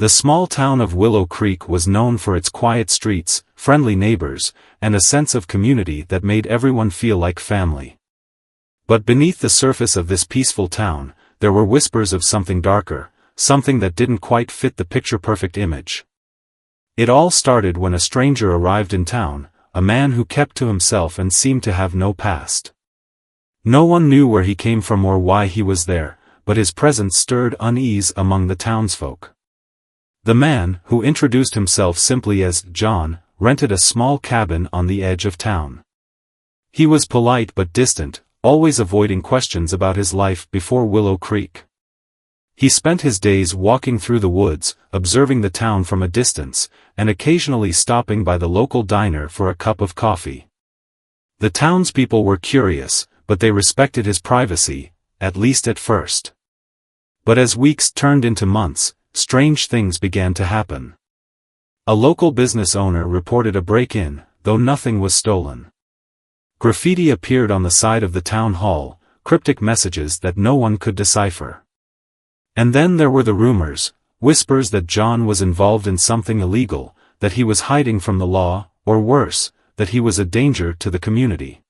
The small town of Willow Creek was known for its quiet streets, friendly neighbors, and a sense of community that made everyone feel like family. But beneath the surface of this peaceful town, there were whispers of something darker, something that didn't quite fit the picture-perfect image. It all started when a stranger arrived in town, a man who kept to himself and seemed to have no past. No one knew where he came from or why he was there, but his presence stirred unease among the townsfolk. The man, who introduced himself simply as John, rented a small cabin on the edge of town. He was polite but distant, always avoiding questions about his life before Willow Creek. He spent his days walking through the woods, observing the town from a distance, and occasionally stopping by the local diner for a cup of coffee. The townspeople were curious, but they respected his privacy, at least at first. But as weeks turned into months, strange things began to happen. A local business owner reported a break-in, though nothing was stolen. Graffiti appeared on the side of the town hall, cryptic messages that no one could decipher. And then there were the rumors, whispers that John was involved in something illegal, that he was hiding from the law, or worse, that he was a danger to the community.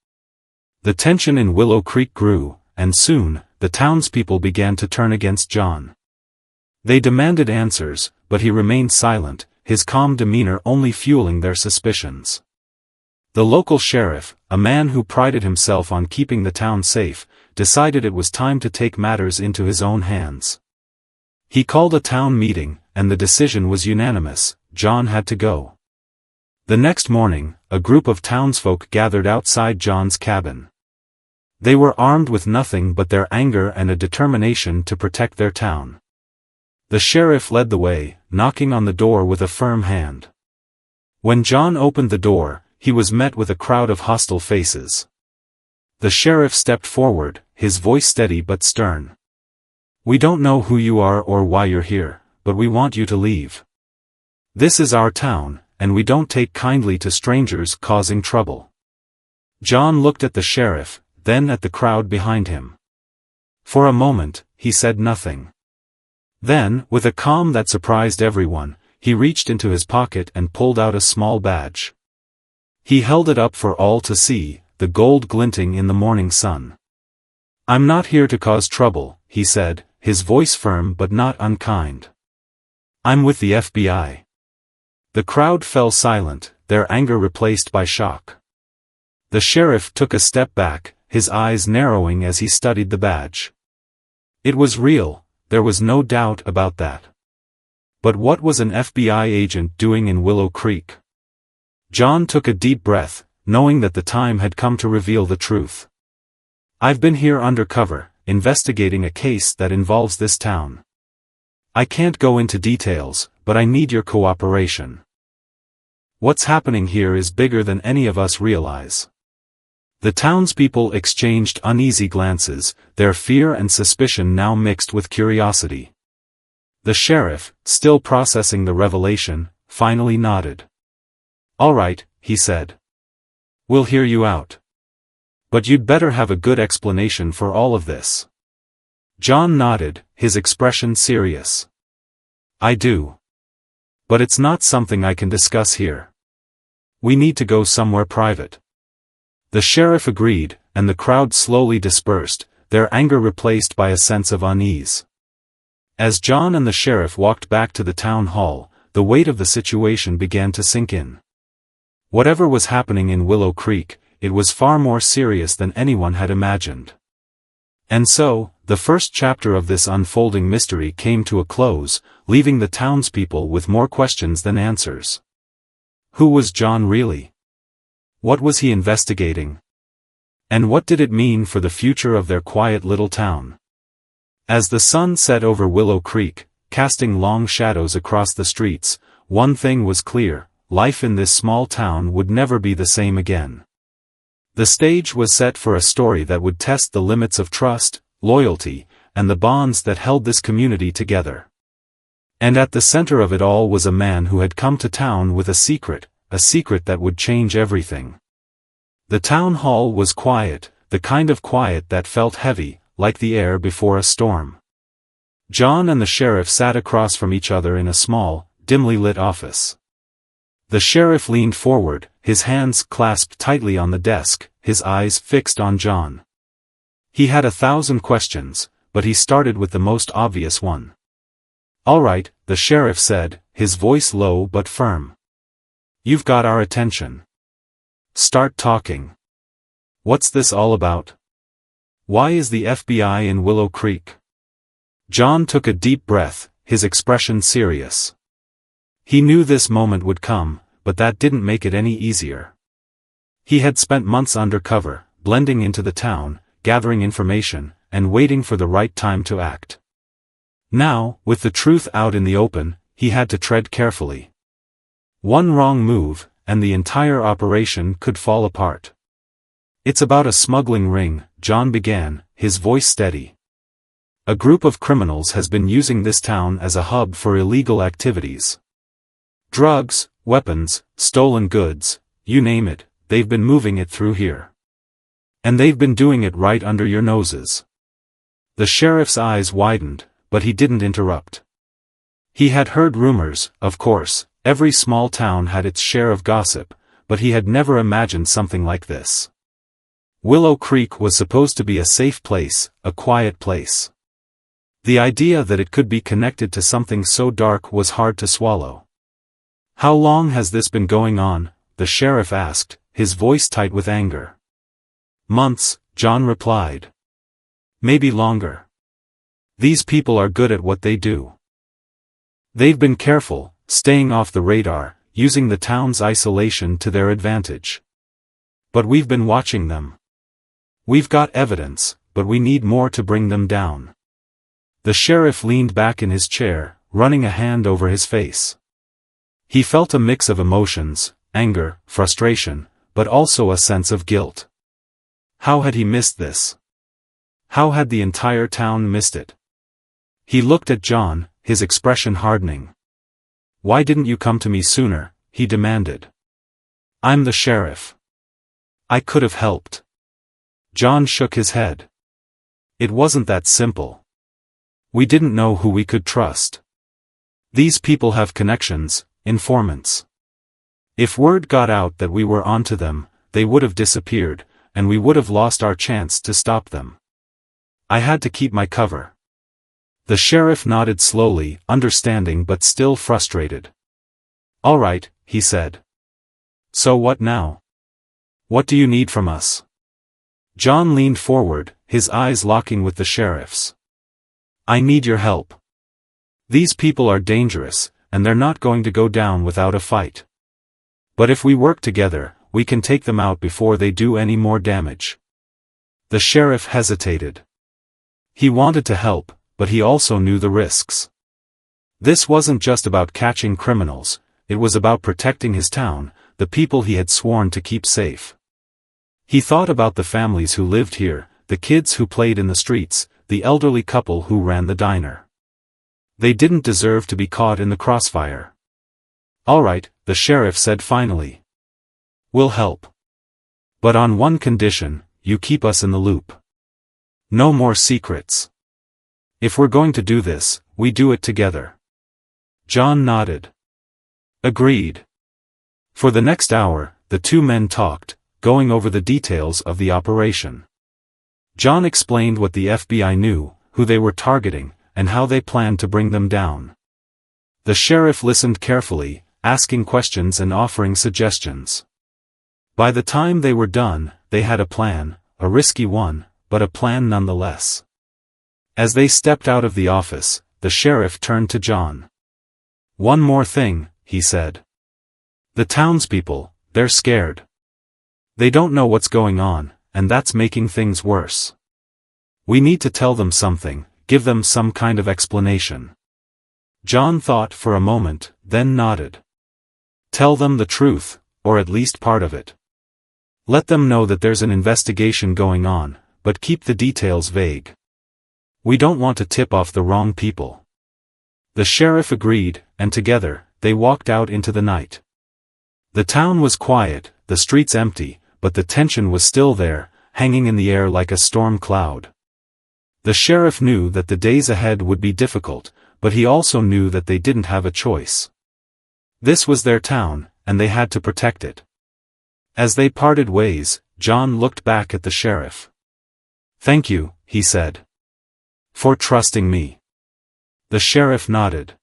The tension in Willow Creek grew, and soon, the townspeople began to turn against John. They demanded answers, but he remained silent, his calm demeanor only fueling their suspicions. The local sheriff, a man who prided himself on keeping the town safe, decided it was time to take matters into his own hands. He called a town meeting, and the decision was unanimous: John had to go. The next morning, a group of townsfolk gathered outside John's cabin. They were armed with nothing but their anger and a determination to protect their town. The sheriff led the way, knocking on the door with a firm hand. When John opened the door, he was met with a crowd of hostile faces. The sheriff stepped forward, his voice steady but stern. "We don't know who you are or why you're here, but we want you to leave. This is our town, and we don't take kindly to strangers causing trouble." John looked at the sheriff, then at the crowd behind him. For a moment, he said nothing. Then, with a calm that surprised everyone, he reached into his pocket and pulled out a small badge. He held it up for all to see, the gold glinting in the morning sun. "I'm not here to cause trouble," he said, his voice firm but not unkind. "I'm with the FBI." The crowd fell silent, their anger replaced by shock. The sheriff took a step back, his eyes narrowing as he studied the badge. It was real, there was no doubt about that. But what was an FBI agent doing in Willow Creek? John took a deep breath, knowing that the time had come to reveal the truth. "I've been here undercover, investigating a case that involves this town. I can't go into details, but I need your cooperation. What's happening here is bigger than any of us realize." The townspeople exchanged uneasy glances, their fear and suspicion now mixed with curiosity. The sheriff, still processing the revelation, finally nodded. "All right," he said. "We'll hear you out. But you'd better have a good explanation for all of this." John nodded, his expression serious. "I do. But it's not something I can discuss here. We need to go somewhere private." The sheriff agreed, and the crowd slowly dispersed, their anger replaced by a sense of unease. As John and the sheriff walked back to the town hall, the weight of the situation began to sink in. Whatever was happening in Willow Creek, it was far more serious than anyone had imagined. And so, the first chapter of this unfolding mystery came to a close, leaving the townspeople with more questions than answers. Who was John really? What was he investigating? And what did it mean for the future of their quiet little town? As the sun set over Willow Creek, casting long shadows across the streets, one thing was clear: life in this small town would never be the same again. The stage was set for a story that would test the limits of trust, loyalty, and the bonds that held this community together. And at the center of it all was a man who had come to town with a secret that would change everything. The town hall was quiet, the kind of quiet that felt heavy, like the air before a storm. John and the sheriff sat across from each other in a small, dimly lit office. The sheriff leaned forward, his hands clasped tightly on the desk, his eyes fixed on John. He had 1,000 questions, but he started with the most obvious one. "All right," the sheriff said, his voice low but firm. "You've got our attention. Start talking. What's this all about? Why is the FBI in Willow Creek?" John took a deep breath, his expression serious. He knew this moment would come, but that didn't make it any easier. He had spent months undercover, blending into the town, gathering information, and waiting for the right time to act. Now, with the truth out in the open, he had to tread carefully. One wrong move, and the entire operation could fall apart. "It's about a smuggling ring," John began, his voice steady. "A group of criminals has been using this town as a hub for illegal activities. Drugs, weapons, stolen goods, you name it, they've been moving it through here. And they've been doing it right under your noses." The sheriff's eyes widened, but he didn't interrupt. He had heard rumors, of course, every small town had its share of gossip, but he had never imagined something like this. Willow Creek was supposed to be a safe place, a quiet place. The idea that it could be connected to something so dark was hard to swallow. "How long has this been going on?" the sheriff asked, his voice tight with anger. "Months," John replied. "Maybe longer. These people are good at what they do. They've been careful, staying off the radar, using the town's isolation to their advantage. But we've been watching them. We've got evidence, but we need more to bring them down." The sheriff leaned back in his chair, running a hand over his face. He felt a mix of emotions, anger, frustration, but also a sense of guilt. How had he missed this? How had the entire town missed it? He looked at John, his expression hardening. "Why didn't you come to me sooner?" he demanded. "I'm the sheriff. I could have helped." John shook his head. "It wasn't that simple. We didn't know who we could trust. These people have connections, informants. If word got out that we were onto them, they would have disappeared, and we would have lost our chance to stop them. I had to keep my cover." The sheriff nodded slowly, understanding but still frustrated. "All right," he said. "So what now? What do you need from us?" John leaned forward, his eyes locking with the sheriff's. "I need your help. These people are dangerous, and they're not going to go down without a fight. But if we work together, we can take them out before they do any more damage." The sheriff hesitated. He wanted to help, but he also knew the risks. This wasn't just about catching criminals, it was about protecting his town, the people he had sworn to keep safe. He thought about the families who lived here, the kids who played in the streets, the elderly couple who ran the diner. They didn't deserve to be caught in the crossfire. "All right," the sheriff said finally. "We'll help. But on one condition, you keep us in the loop. No more secrets. If we're going to do this, we do it together." John nodded. "Agreed." For the next hour, the two men talked, going over the details of the operation. John explained what the FBI knew, who they were targeting, and how they planned to bring them down. The sheriff listened carefully, asking questions and offering suggestions. By the time they were done, they had a plan, a risky one, but a plan nonetheless. As they stepped out of the office, the sheriff turned to John. "One more thing," he said. "The townspeople, they're scared. They don't know what's going on, and that's making things worse. We need to tell them something, give them some kind of explanation." John thought for a moment, then nodded. "Tell them the truth, or at least part of it. Let them know that there's an investigation going on, but keep the details vague. We don't want to tip off the wrong people." The sheriff agreed, and together, they walked out into the night. The town was quiet, the streets empty, but the tension was still there, hanging in the air like a storm cloud. The sheriff knew that the days ahead would be difficult, but he also knew that they didn't have a choice. This was their town, and they had to protect it. As they parted ways, John looked back at the sheriff. "Thank you," he said. "For trusting me." The sheriff nodded.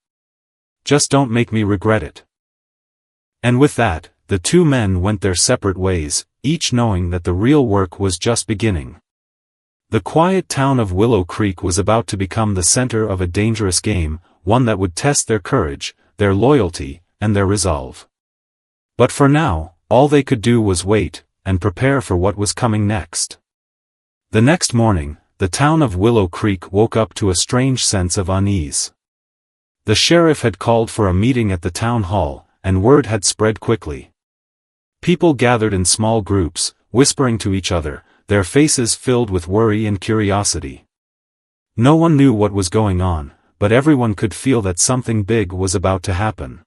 "Just don't make me regret it." And with that, the two men went their separate ways, each knowing that the real work was just beginning. The quiet town of Willow Creek was about to become the center of a dangerous game, one that would test their courage, their loyalty, and their resolve. But for now, all they could do was wait, and prepare for what was coming next. The next morning, the town of Willow Creek woke up to a strange sense of unease. The sheriff had called for a meeting at the town hall, and word had spread quickly. People gathered in small groups, whispering to each other, their faces filled with worry and curiosity. No one knew what was going on, but everyone could feel that something big was about to happen.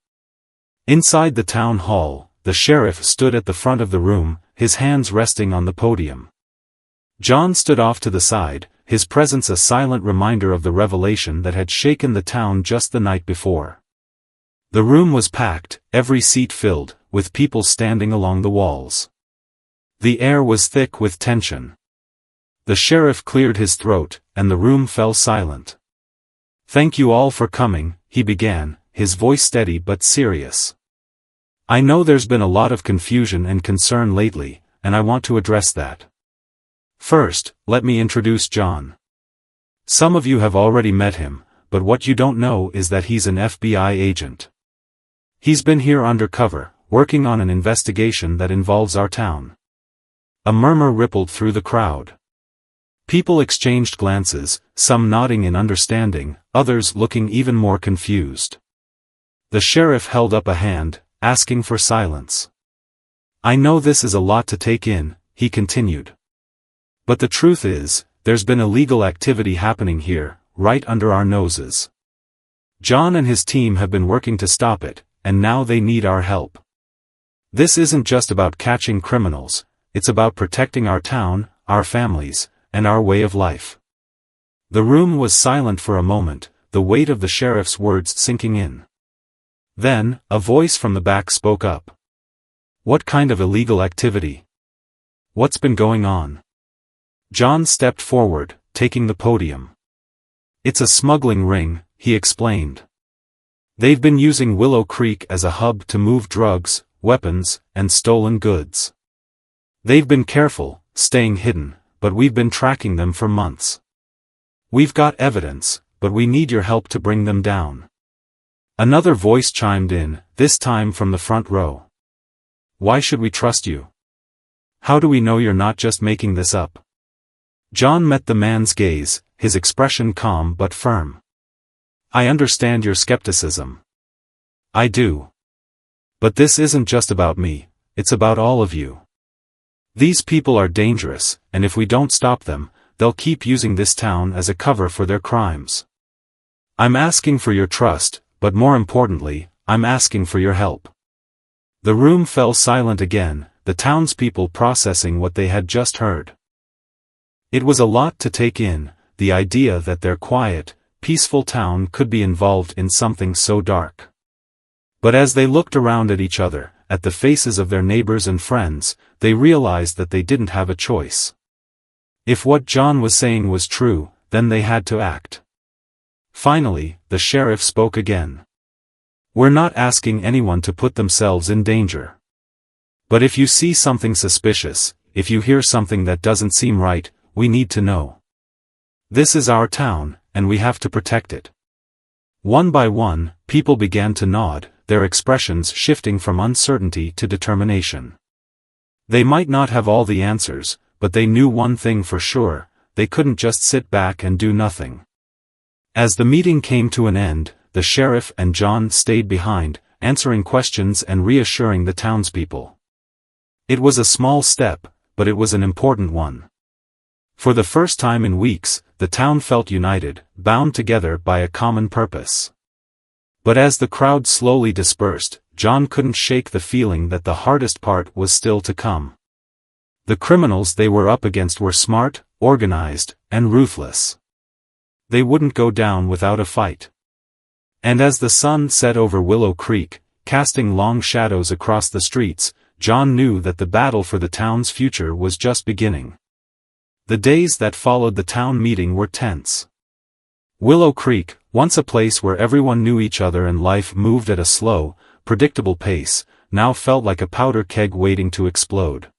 Inside the town hall, the sheriff stood at the front of the room, his hands resting on the podium. John stood off to the side, his presence a silent reminder of the revelation that had shaken the town just the night before. The room was packed, every seat filled, with people standing along the walls. The air was thick with tension. The sheriff cleared his throat, and the room fell silent. "Thank you all for coming," he began, his voice steady but serious. "I know there's been a lot of confusion and concern lately, and I want to address that. First, let me introduce John. Some of you have already met him, but what you don't know is that he's an FBI agent. He's been here undercover, working on an investigation that involves our town." A murmur rippled through the crowd. People exchanged glances, some nodding in understanding, others looking even more confused. The sheriff held up a hand, asking for silence. "I know this is a lot to take in," he continued. "But the truth is, there's been illegal activity happening here, right under our noses. John and his team have been working to stop it, and now they need our help. This isn't just about catching criminals, it's about protecting our town, our families, and our way of life." The room was silent for a moment, the weight of the sheriff's words sinking in. Then, a voice from the back spoke up. "What kind of illegal activity? What's been going on?" John stepped forward, taking the podium. "It's a smuggling ring," he explained. "They've been using Willow Creek as a hub to move drugs, weapons, and stolen goods. They've been careful, staying hidden, but we've been tracking them for months. We've got evidence, but we need your help to bring them down." Another voice chimed in, this time from the front row. "Why should we trust you? How do we know you're not just making this up?" John met the man's gaze, his expression calm but firm. "I understand your skepticism. I do. But this isn't just about me, it's about all of you. These people are dangerous, and if we don't stop them, they'll keep using this town as a cover for their crimes. I'm asking for your trust, but more importantly, I'm asking for your help." The room fell silent again, the townspeople processing what they had just heard. It was a lot to take in, the idea that their quiet, peaceful town could be involved in something so dark. But as they looked around at each other, at the faces of their neighbors and friends, they realized that they didn't have a choice. If what John was saying was true, then they had to act. Finally, the sheriff spoke again. "We're not asking anyone to put themselves in danger. But if you see something suspicious, if you hear something that doesn't seem right, we need to know. This is our town, and we have to protect it." One by one, people began to nod, their expressions shifting from uncertainty to determination. They might not have all the answers, but they knew one thing for sure, they couldn't just sit back and do nothing. As the meeting came to an end, the sheriff and John stayed behind, answering questions and reassuring the townspeople. It was a small step, but it was an important one. For the first time in weeks, the town felt united, bound together by a common purpose. But as the crowd slowly dispersed, John couldn't shake the feeling that the hardest part was still to come. The criminals they were up against were smart, organized, and ruthless. They wouldn't go down without a fight. And as the sun set over Willow Creek, casting long shadows across the streets, John knew that the battle for the town's future was just beginning. The days that followed the town meeting were tense. Willow Creek, once a place where everyone knew each other and life moved at a slow, predictable pace, now felt like a powder keg waiting to explode.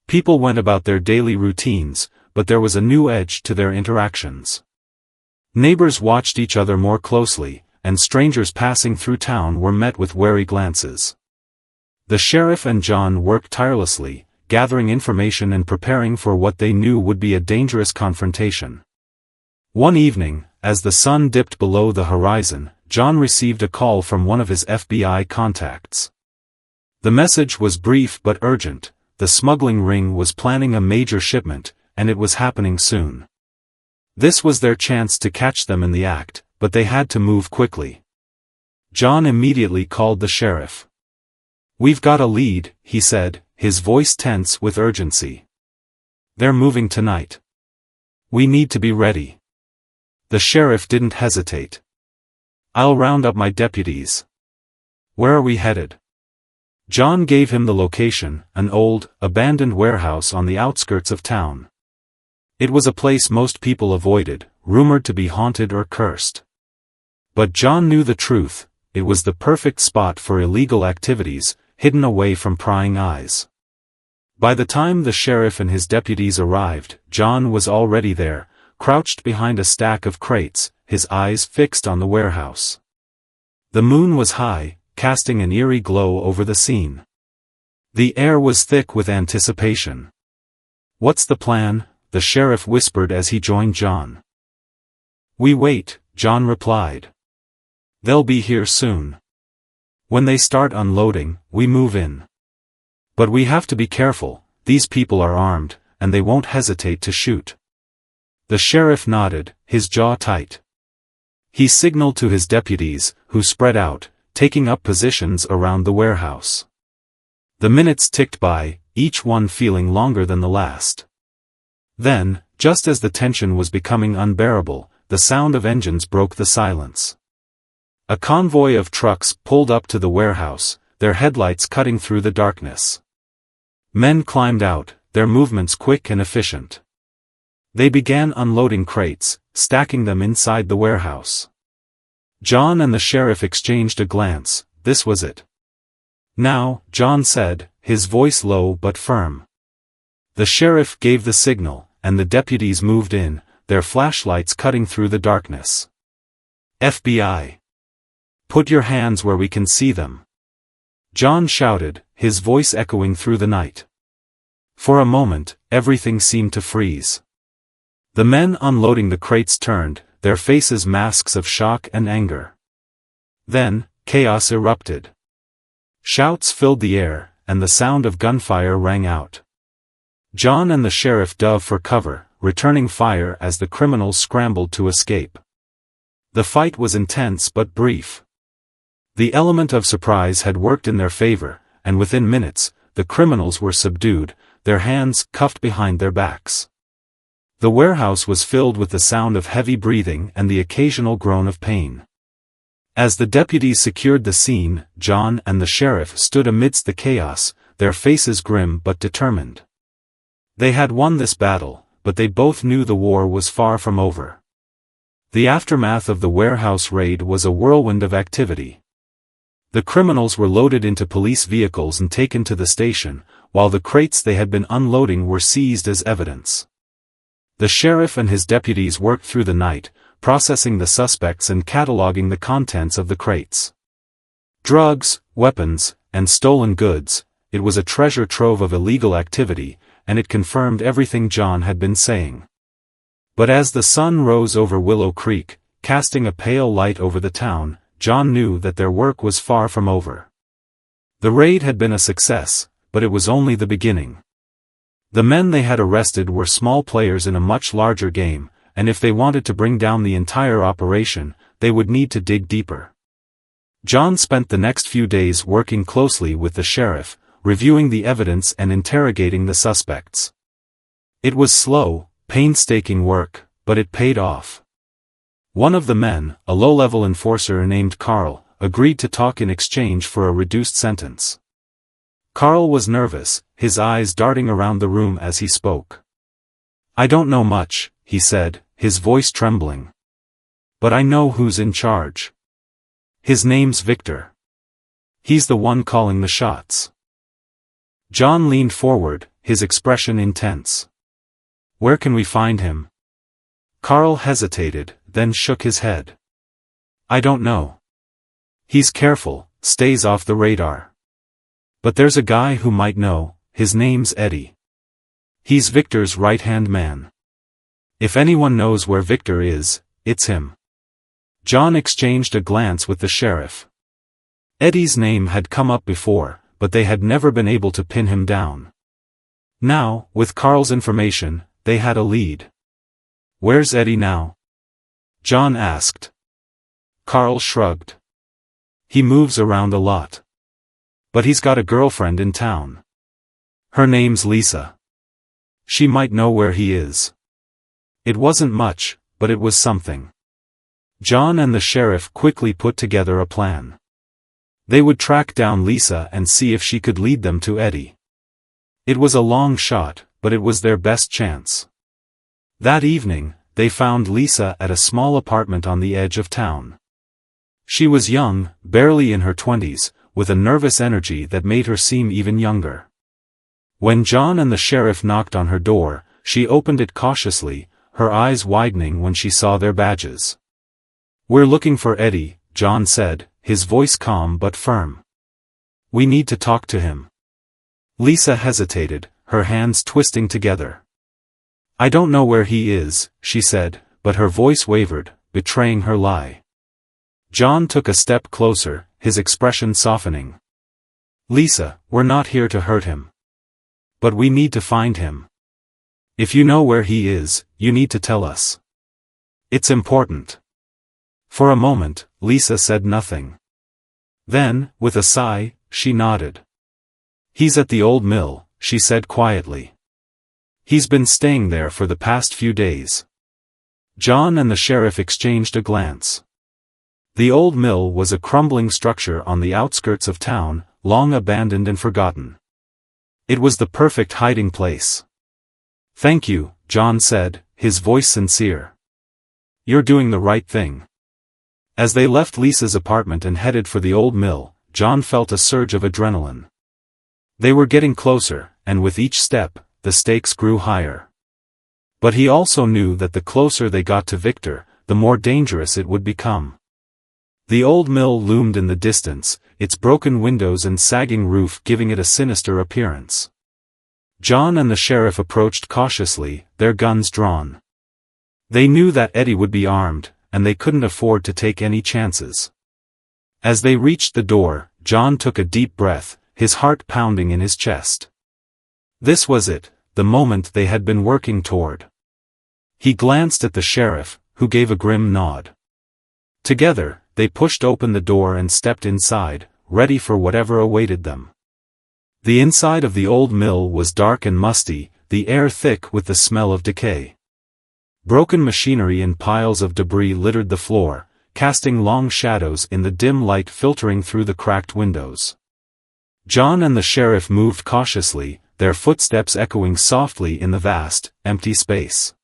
People went about their daily routines, but there was a new edge to their interactions. Neighbors watched each other more closely, and strangers passing through town were met with wary glances. The sheriff and John worked tirelessly, gathering information and preparing for what they knew would be a dangerous confrontation. One evening, as the sun dipped below the horizon, John received a call from one of his FBI contacts. The message was brief but urgent. The smuggling ring was planning a major shipment, and it was happening soon. This was their chance to catch them in the act, but they had to move quickly. John immediately called the sheriff. "We've got a lead," he said, his voice tense with urgency. "They're moving tonight. We need to be ready." The sheriff didn't hesitate. "I'll round up my deputies." "Where are we headed?" John gave him the location, an old, abandoned warehouse on the outskirts of town. It was a place most people avoided, rumored to be haunted or cursed. But John knew the truth: it was the perfect spot for illegal activities, hidden away from prying eyes. By the time the sheriff and his deputies arrived, John was already there, crouched behind a stack of crates, his eyes fixed on the warehouse. The moon was high, casting an eerie glow over the scene. The air was thick with anticipation. "What's the plan?" the sheriff whispered as he joined John. "We wait," John replied. "They'll be here soon. When they start unloading, we move in. But we have to be careful, these people are armed, and they won't hesitate to shoot." The sheriff nodded, his jaw tight. He signaled to his deputies, who spread out, taking up positions around the warehouse. The minutes ticked by, each one feeling longer than the last. Then, just as the tension was becoming unbearable, the sound of engines broke the silence. A convoy of trucks pulled up to the warehouse, their headlights cutting through the darkness. Men climbed out, their movements quick and efficient. They began unloading crates, stacking them inside the warehouse. John and the sheriff exchanged a glance. This was it. "Now," John said, his voice low but firm. The sheriff gave the signal, and the deputies moved in, their flashlights cutting through the darkness. "FBI. Put your hands where we can see them," John shouted, his voice echoing through the night. For a moment, everything seemed to freeze. The men unloading the crates turned, their faces masks of shock and anger. Then, chaos erupted. Shouts filled the air, and the sound of gunfire rang out. John and the sheriff dove for cover, returning fire as the criminals scrambled to escape. The fight was intense but brief. The element of surprise had worked in their favor, and within minutes, the criminals were subdued, their hands cuffed behind their backs. The warehouse was filled with the sound of heavy breathing and the occasional groan of pain. As the deputies secured the scene, John and the sheriff stood amidst the chaos, their faces grim but determined. They had won this battle, but they both knew the war was far from over. The aftermath of the warehouse raid was a whirlwind of activity. The criminals were loaded into police vehicles and taken to the station, while the crates they had been unloading were seized as evidence. The sheriff and his deputies worked through the night, processing the suspects and cataloging the contents of the crates. Drugs, weapons, and stolen goods, it was a treasure trove of illegal activity, and it confirmed everything John had been saying. But as the sun rose over Willow Creek, casting a pale light over the town, John knew that their work was far from over. The raid had been a success, but it was only the beginning. The men they had arrested were small players in a much larger game, and if they wanted to bring down the entire operation, they would need to dig deeper. John spent the next few days working closely with the sheriff, reviewing the evidence and interrogating the suspects. It was slow, painstaking work, but it paid off. One of the men, a low-level enforcer named Carl, agreed to talk in exchange for a reduced sentence. Carl was nervous, his eyes darting around the room as he spoke. "I don't know much," he said, his voice trembling. "But I know who's in charge. His name's Victor. He's the one calling the shots." John leaned forward, his expression intense. "Where can we find him?" Carl hesitated, then shook his head. "I don't know. He's careful, stays off the radar. But there's a guy who might know, his name's Eddie. He's Victor's right-hand man. If anyone knows where Victor is, it's him." John exchanged a glance with the sheriff. Eddie's name had come up before, but they had never been able to pin him down. Now, with Carl's information, they had a lead. "Where's Eddie now?" John asked. Carl shrugged. "He moves around a lot. But he's got a girlfriend in town. Her name's Lisa. She might know where he is." It wasn't much, but it was something. John and the sheriff quickly put together a plan. They would track down Lisa and see if she could lead them to Eddie. It was a long shot, but it was their best chance. That evening, they found Lisa at a small apartment on the edge of town. She was young, barely in her 20s, with a nervous energy that made her seem even younger. When John and the sheriff knocked on her door, she opened it cautiously, her eyes widening when she saw their badges. "We're looking for Eddie," John said, his voice calm but firm. "We need to talk to him." Lisa hesitated, her hands twisting together. "I don't know where he is," she said, but her voice wavered, betraying her lie. John took a step closer, his expression softening. "Lisa, we're not here to hurt him. But we need to find him. If you know where he is, you need to tell us. It's important." For a moment, Lisa said nothing. Then, with a sigh, she nodded. "He's at the old mill," she said quietly. "He's been staying there for the past few days." John and the sheriff exchanged a glance. The old mill was a crumbling structure on the outskirts of town, long abandoned and forgotten. It was the perfect hiding place. "Thank you," John said, his voice sincere. "You're doing the right thing." As they left Lisa's apartment and headed for the old mill, John felt a surge of adrenaline. They were getting closer, and with each step, the stakes grew higher. But he also knew that the closer they got to Victor, the more dangerous it would become. The old mill loomed in the distance, its broken windows and sagging roof giving it a sinister appearance. John and the sheriff approached cautiously, their guns drawn. They knew that Eddie would be armed, and they couldn't afford to take any chances. As they reached the door, John took a deep breath, his heart pounding in his chest. This was it, the moment they had been working toward. He glanced at the sheriff, who gave a grim nod. Together, they pushed open the door and stepped inside, ready for whatever awaited them. The inside of the old mill was dark and musty, the air thick with the smell of decay. Broken machinery and piles of debris littered the floor, casting long shadows in the dim light filtering through the cracked windows. John and the sheriff moved cautiously, their footsteps echoing softly in the vast, empty space.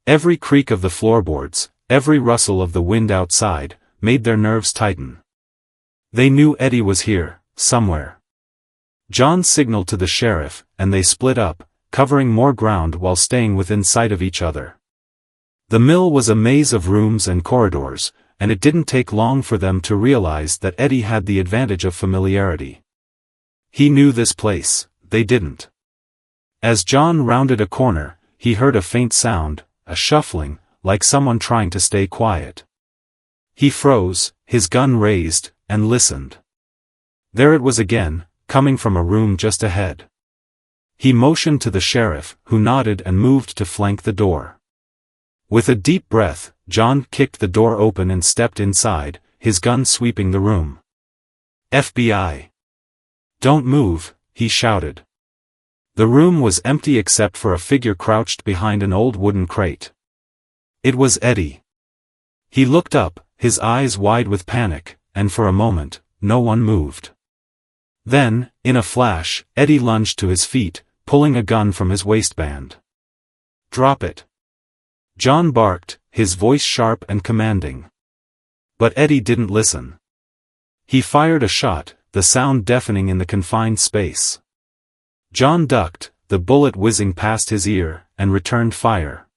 Every creak of the floorboards, every rustle of the wind outside, made their nerves tighten. They knew Eddie was here, somewhere. John signaled to the sheriff, and they split up, covering more ground while staying within sight of each other. The mill was a maze of rooms and corridors, and it didn't take long for them to realize that Eddie had the advantage of familiarity. He knew this place, they didn't. As John rounded a corner, he heard a faint sound, a shuffling, like someone trying to stay quiet. He froze, his gun raised, and listened. There it was again, coming from a room just ahead. He motioned to the sheriff, who nodded and moved to flank the door. With a deep breath, John kicked the door open and stepped inside, his gun sweeping the room. "FBI! Don't move," he shouted. The room was empty except for a figure crouched behind an old wooden crate. It was Eddie. He looked up, his eyes wide with panic, and for a moment, no one moved. Then, in a flash, Eddie lunged to his feet, pulling a gun from his waistband. "Drop it!" John barked, his voice sharp and commanding. But Eddie didn't listen. He fired a shot, the sound deafening in the confined space. John ducked, the bullet whizzing past his ear, and returned fire.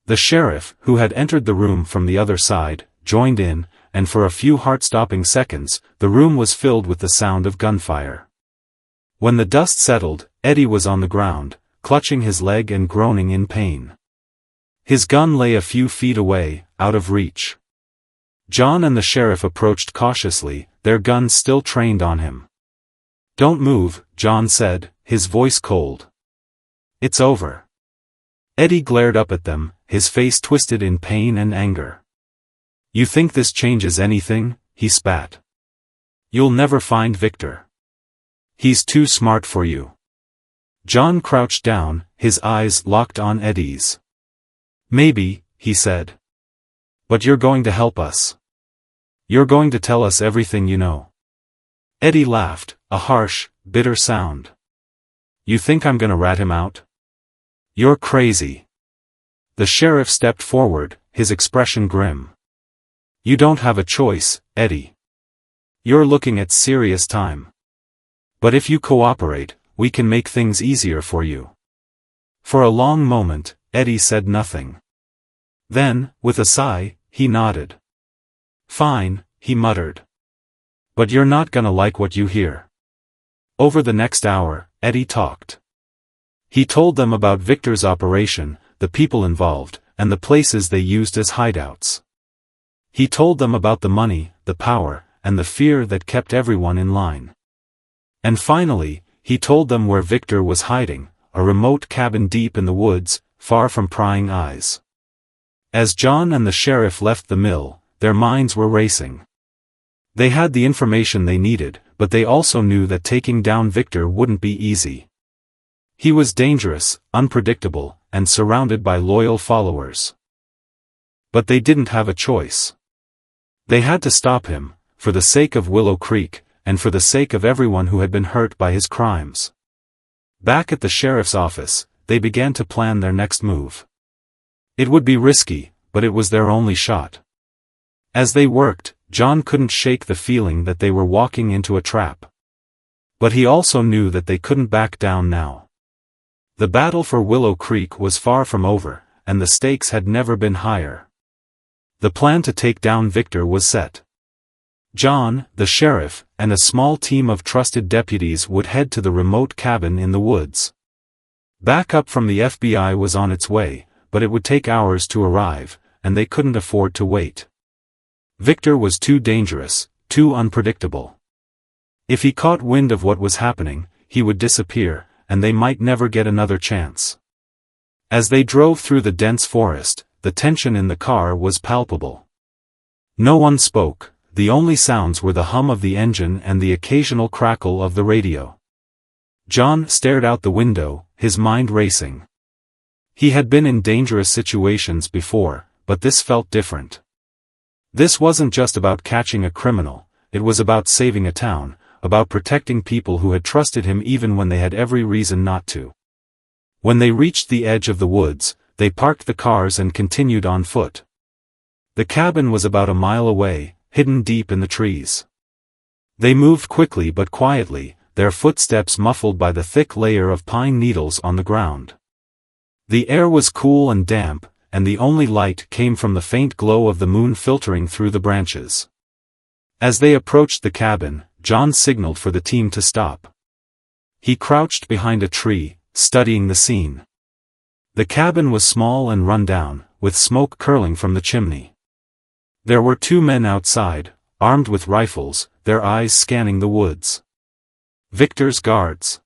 The sheriff, who had entered the room from the other side, joined in, and for a few heart-stopping seconds, the room was filled with the sound of gunfire. When the dust settled, Eddie was on the ground, clutching his leg and groaning in pain. His gun lay a few feet away, out of reach. John and the sheriff approached cautiously, their guns still trained on him. "Don't move," John said, his voice cold. "It's over." Eddie glared up at them, his face twisted in pain and anger. "You think this changes anything?" he spat. "You'll never find Victor. He's too smart for you." John crouched down, his eyes locked on Eddie's. "Maybe," he said. "But you're going to help us. You're going to tell us everything you know." Eddie laughed, a harsh, bitter sound. "You think I'm gonna rat him out? You're crazy." The sheriff stepped forward, his expression grim. "You don't have a choice, Eddie. You're looking at serious time. But if you cooperate, we can make things easier for you." For a long moment, Eddie said nothing. Then, with a sigh, he nodded. "Fine," he muttered. "But you're not gonna like what you hear." Over the next hour, Eddie talked. He told them about Victor's operation, the people involved, and the places they used as hideouts. He told them about the money, the power, and the fear that kept everyone in line. And finally, he told them where Victor was hiding, a remote cabin deep in the woods, far from prying eyes. As John and the sheriff left the mill, their minds were racing. They had the information they needed, but they also knew that taking down Victor wouldn't be easy. He was dangerous, unpredictable, and surrounded by loyal followers. But they didn't have a choice. They had to stop him, for the sake of Willow Creek, and for the sake of everyone who had been hurt by his crimes. Back at the sheriff's office, they began to plan their next move. It would be risky, but it was their only shot. As they worked, John couldn't shake the feeling that they were walking into a trap. But he also knew that they couldn't back down now. The battle for Willow Creek was far from over, and the stakes had never been higher. The plan to take down Victor was set. John, the sheriff, and a small team of trusted deputies would head to the remote cabin in the woods. Backup from the FBI was on its way, but it would take hours to arrive, and they couldn't afford to wait. Victor was too dangerous, too unpredictable. If he caught wind of what was happening, he would disappear, and they might never get another chance. As they drove through the dense forest, the tension in the car was palpable. No one spoke, the only sounds were the hum of the engine and the occasional crackle of the radio. John stared out the window, his mind racing. He had been in dangerous situations before, but this felt different. This wasn't just about catching a criminal, it was about saving a town, about protecting people who had trusted him even when they had every reason not to. When they reached the edge of the woods, they parked the cars and continued on foot. The cabin was about a mile away, hidden deep in the trees. They moved quickly but quietly, their footsteps muffled by the thick layer of pine needles on the ground. The air was cool and damp, and the only light came from the faint glow of the moon filtering through the branches. As they approached the cabin, John signaled for the team to stop. He crouched behind a tree, studying the scene. The cabin was small and run down, with smoke curling from the chimney. There were two men outside, armed with rifles, their eyes scanning the woods. Victor's guards.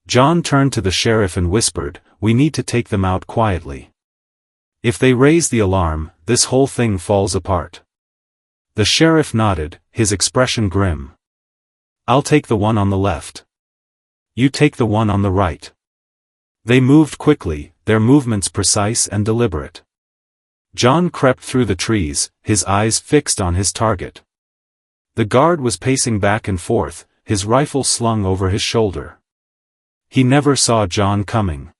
John turned to the sheriff and whispered, "We need to take them out quietly. If they raise the alarm, this whole thing falls apart." The sheriff nodded, his expression grim. "I'll take the one on the left. You take the one on the right." They moved quickly, their movements precise and deliberate. John crept through the trees, his eyes fixed on his target. The guard was pacing back and forth, his rifle slung over his shoulder. He never saw John coming.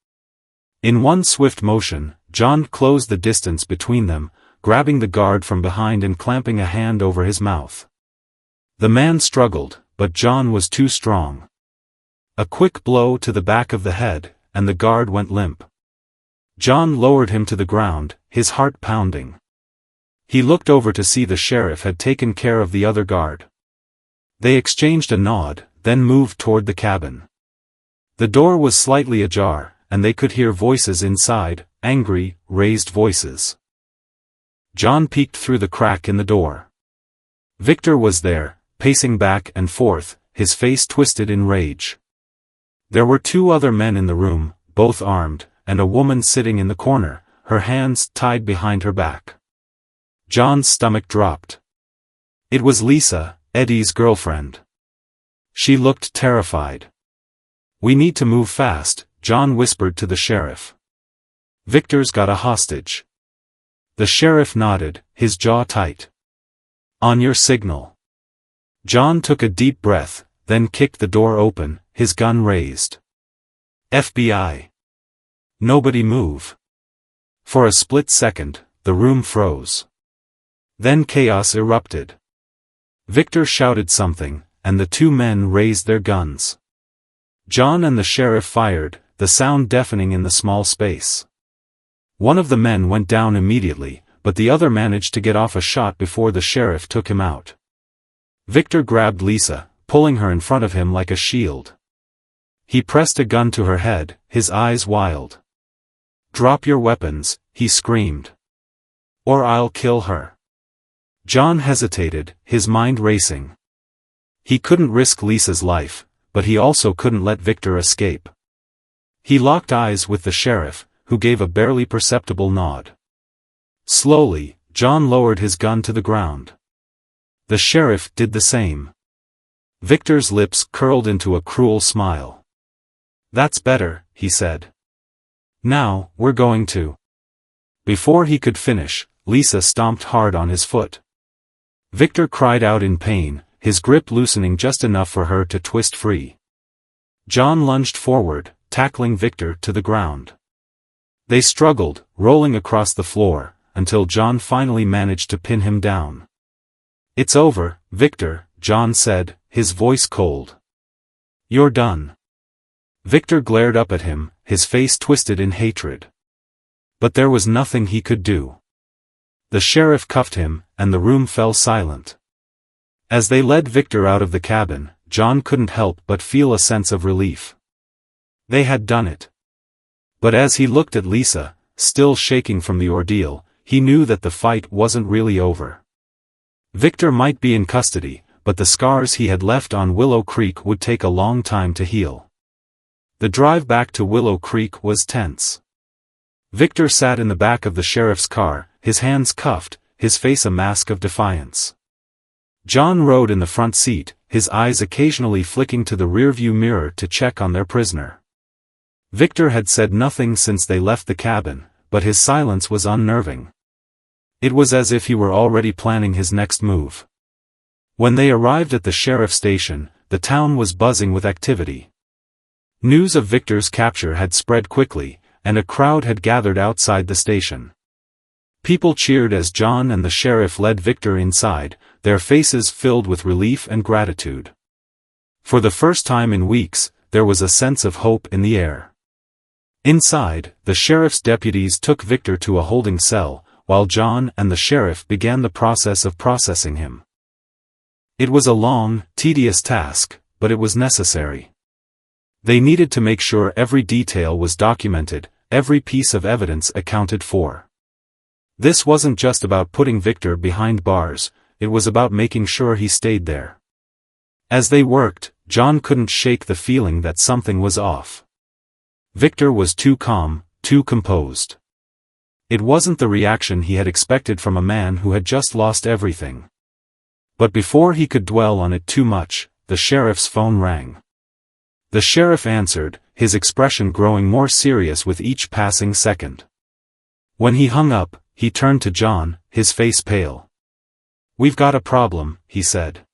In one swift motion, John closed the distance between them, grabbing the guard from behind and clamping a hand over his mouth. The man struggled, but John was too strong. A quick blow to the back of the head, and the guard went limp. John lowered him to the ground, his heart pounding. He looked over to see the sheriff had taken care of the other guard. They exchanged a nod, then moved toward the cabin. The door was slightly ajar, and they could hear voices inside, angry, raised voices. John peeked through the crack in the door. Victor was there, pacing back and forth, his face twisted in rage. There were two other men in the room, both armed, and a woman sitting in the corner, her hands tied behind her back. John's stomach dropped. It was Lisa, Eddie's girlfriend. She looked terrified. "We need to move fast," John whispered to the sheriff. "Victor's got a hostage." The sheriff nodded, his jaw tight. "On your signal." John took a deep breath, then kicked the door open, his gun raised. "FBI. Nobody move." For a split second, the room froze. Then chaos erupted. Victor shouted something, and the two men raised their guns. John and the sheriff fired, the sound deafening in the small space. One of the men went down immediately, but the other managed to get off a shot before the sheriff took him out. Victor grabbed Lisa, pulling her in front of him like a shield. He pressed a gun to her head, his eyes wild. "Drop your weapons," he screamed. "Or I'll kill her." John hesitated, his mind racing. He couldn't risk Lisa's life, but he also couldn't let Victor escape. He locked eyes with the sheriff, who gave a barely perceptible nod. Slowly, John lowered his gun to the ground. The sheriff did the same. Victor's lips curled into a cruel smile. "That's better," he said. "Now, we're going to." Before he could finish, Lisa stomped hard on his foot. Victor cried out in pain, his grip loosening just enough for her to twist free. John lunged forward, tackling Victor to the ground. They struggled, rolling across the floor, until John finally managed to pin him down. "It's over, Victor," John said, his voice cold. "You're done." Victor glared up at him, his face twisted in hatred. But there was nothing he could do. The sheriff cuffed him, and the room fell silent. As they led Victor out of the cabin, John couldn't help but feel a sense of relief. They had done it. But as he looked at Lisa, still shaking from the ordeal, he knew that the fight wasn't really over. Victor might be in custody, but the scars he had left on Willow Creek would take a long time to heal. The drive back to Willow Creek was tense. Victor sat in the back of the sheriff's car, his hands cuffed, his face a mask of defiance. John rode in the front seat, his eyes occasionally flicking to the rearview mirror to check on their prisoner. Victor had said nothing since they left the cabin, but his silence was unnerving. It was as if he were already planning his next move. When they arrived at the sheriff's station, the town was buzzing with activity. News of Victor's capture had spread quickly, and a crowd had gathered outside the station. People cheered as John and the sheriff led Victor inside, their faces filled with relief and gratitude. For the first time in weeks, there was a sense of hope in the air. Inside, the sheriff's deputies took Victor to a holding cell, while John and the sheriff began the process of processing him. It was a long, tedious task, but it was necessary. They needed to make sure every detail was documented, every piece of evidence accounted for. This wasn't just about putting Victor behind bars, it was about making sure he stayed there. As they worked, John couldn't shake the feeling that something was off. Victor was too calm, too composed. It wasn't the reaction he had expected from a man who had just lost everything. But before he could dwell on it too much, the sheriff's phone rang. The sheriff answered, his expression growing more serious with each passing second. When he hung up, he turned to John, his face pale. "We've got a problem," he said.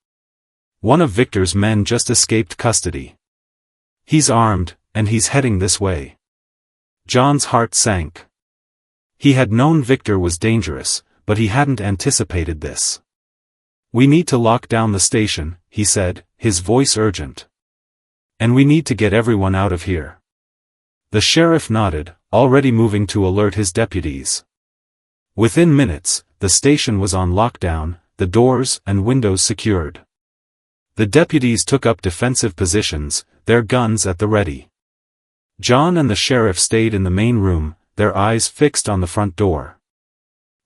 "One of Victor's men just escaped custody. He's armed, and he's heading this way." John's heart sank. He had known Victor was dangerous, but he hadn't anticipated this. "We need to lock down the station," he said, his voice urgent. "And we need to get everyone out of here." The sheriff nodded, already moving to alert his deputies. Within minutes, the station was on lockdown, the doors and windows secured. The deputies took up defensive positions, their guns at the ready. John and the sheriff stayed in the main room, their eyes fixed on the front door.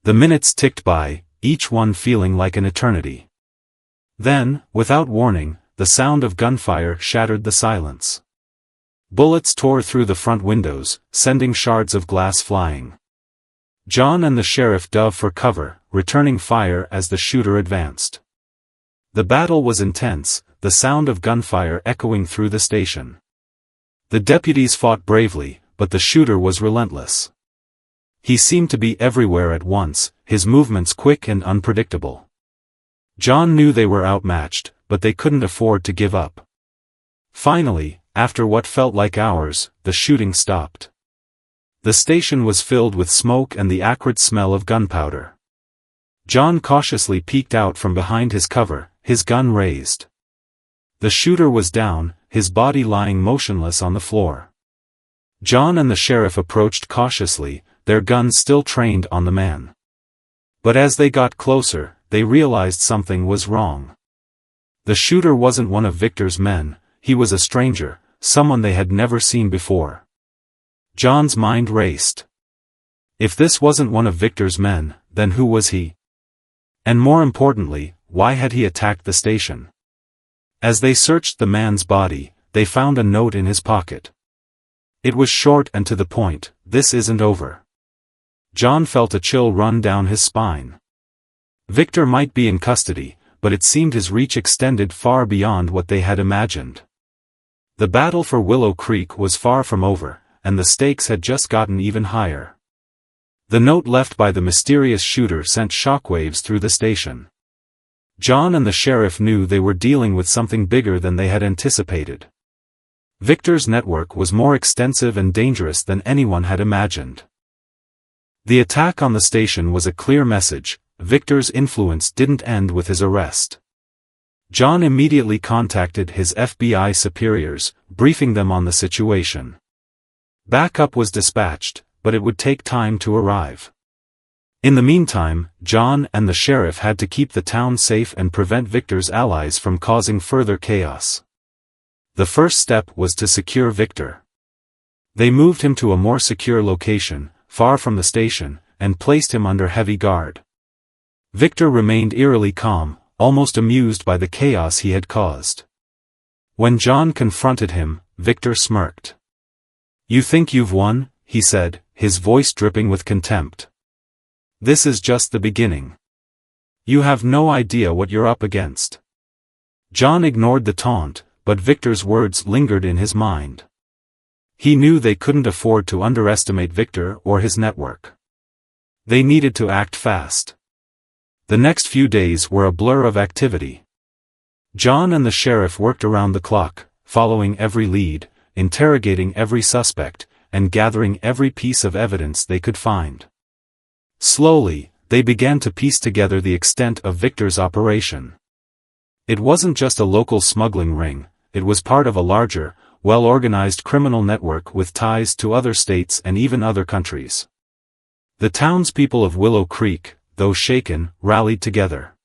The minutes ticked by, each one feeling like an eternity. Then, without warning, the sound of gunfire shattered the silence. Bullets tore through the front windows, sending shards of glass flying. John and the sheriff dove for cover, returning fire as the shooter advanced. The battle was intense, the sound of gunfire echoing through the station. The deputies fought bravely, but the shooter was relentless. He seemed to be everywhere at once, his movements quick and unpredictable. John knew they were outmatched, but they couldn't afford to give up. Finally, after what felt like hours, the shooting stopped. The station was filled with smoke and the acrid smell of gunpowder. John cautiously peeked out from behind his cover, his gun raised. The shooter was down, his body lying motionless on the floor. John and the sheriff approached cautiously, their guns still trained on the man. But as they got closer, they realized something was wrong. The shooter wasn't one of Victor's men, he was a stranger, someone they had never seen before. John's mind raced. If this wasn't one of Victor's men, then who was he? And more importantly, why had he attacked the station? As they searched the man's body, they found a note in his pocket. It was short and to the point, "This isn't over." John felt a chill run down his spine. Victor might be in custody, but it seemed his reach extended far beyond what they had imagined. The battle for Willow Creek was far from over, and the stakes had just gotten even higher. The note left by the mysterious shooter sent shockwaves through the station. John and the sheriff knew they were dealing with something bigger than they had anticipated. Victor's network was more extensive and dangerous than anyone had imagined. The attack on the station was a clear message: Victor's influence didn't end with his arrest. John immediately contacted his FBI superiors, briefing them on the situation. Backup was dispatched, but it would take time to arrive. In the meantime, John and the sheriff had to keep the town safe and prevent Victor's allies from causing further chaos. The first step was to secure Victor. They moved him to a more secure location, far from the station, and placed him under heavy guard. Victor remained eerily calm, almost amused by the chaos he had caused. When John confronted him, Victor smirked. "You think you've won?" he said, his voice dripping with contempt. "This is just the beginning. You have no idea what you're up against." John ignored the taunt, but Victor's words lingered in his mind. He knew they couldn't afford to underestimate Victor or his network. They needed to act fast. The next few days were a blur of activity. John and the sheriff worked around the clock, following every lead, interrogating every suspect, and gathering every piece of evidence they could find. Slowly, they began to piece together the extent of Victor's operation. It wasn't just a local smuggling ring, it was part of a larger, well-organized criminal network with ties to other states and even other countries. The townspeople of Willow Creek, though shaken, rallied together.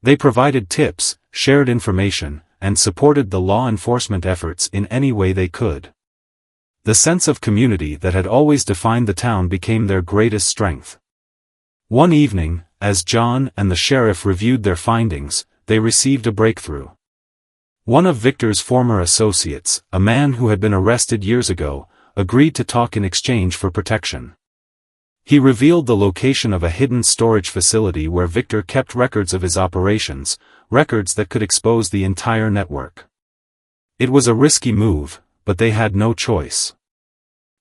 They provided tips, shared information, and supported the law enforcement efforts in any way they could. The sense of community that had always defined the town became their greatest strength. One evening, as John and the sheriff reviewed their findings, they received a breakthrough. One of Victor's former associates, a man who had been arrested years ago, agreed to talk in exchange for protection. He revealed the location of a hidden storage facility where Victor kept records of his operations, records that could expose the entire network. It was a risky move, but they had no choice.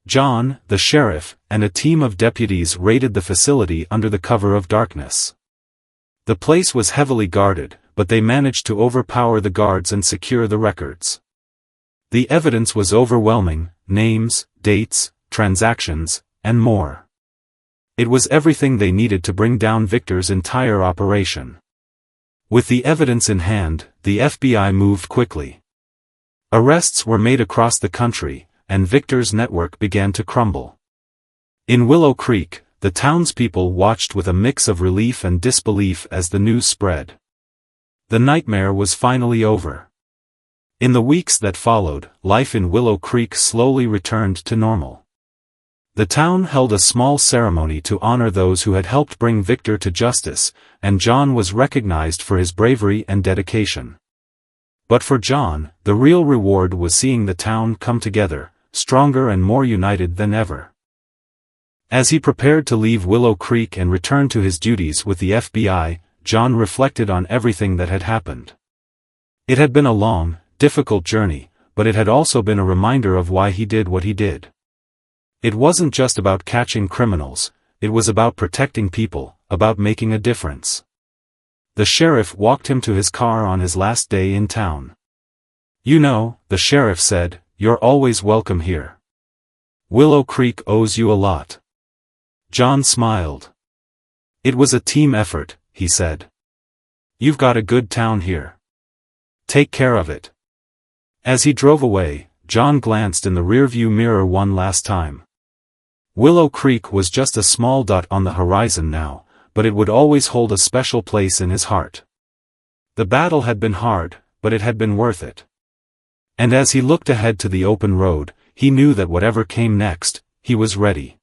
John, the sheriff, and a team of deputies raided the facility under the cover of darkness. The place was heavily guarded, but they managed to overpower the guards and secure the records. The evidence was overwhelming: names, dates, transactions, and more. It was everything they needed to bring down Victor's entire operation. With the evidence in hand, the FBI moved quickly. Arrests were made across the country, and Victor's network began to crumble. In Willow Creek, the townspeople watched with a mix of relief and disbelief as the news spread. The nightmare was finally over. In the weeks that followed, life in Willow Creek slowly returned to normal. The town held a small ceremony to honor those who had helped bring Victor to justice, and John was recognized for his bravery and dedication. But for John, the real reward was seeing the town come together, stronger and more united than ever. As he prepared to leave Willow Creek and return to his duties with the FBI, John reflected on everything that had happened. It had been a long, difficult journey, but it had also been a reminder of why he did what he did. It wasn't just about catching criminals, it was about protecting people, about making a difference. The sheriff walked him to his car on his last day in town. "You know," the sheriff said, "you're always welcome here. Willow Creek owes you a lot." John smiled. "It was a team effort," he said. "You've got a good town here. Take care of it." As he drove away, John glanced in the rearview mirror one last time. Willow Creek was just a small dot on the horizon now, but it would always hold a special place in his heart. The battle had been hard, but it had been worth it. And as he looked ahead to the open road, he knew that whatever came next, he was ready.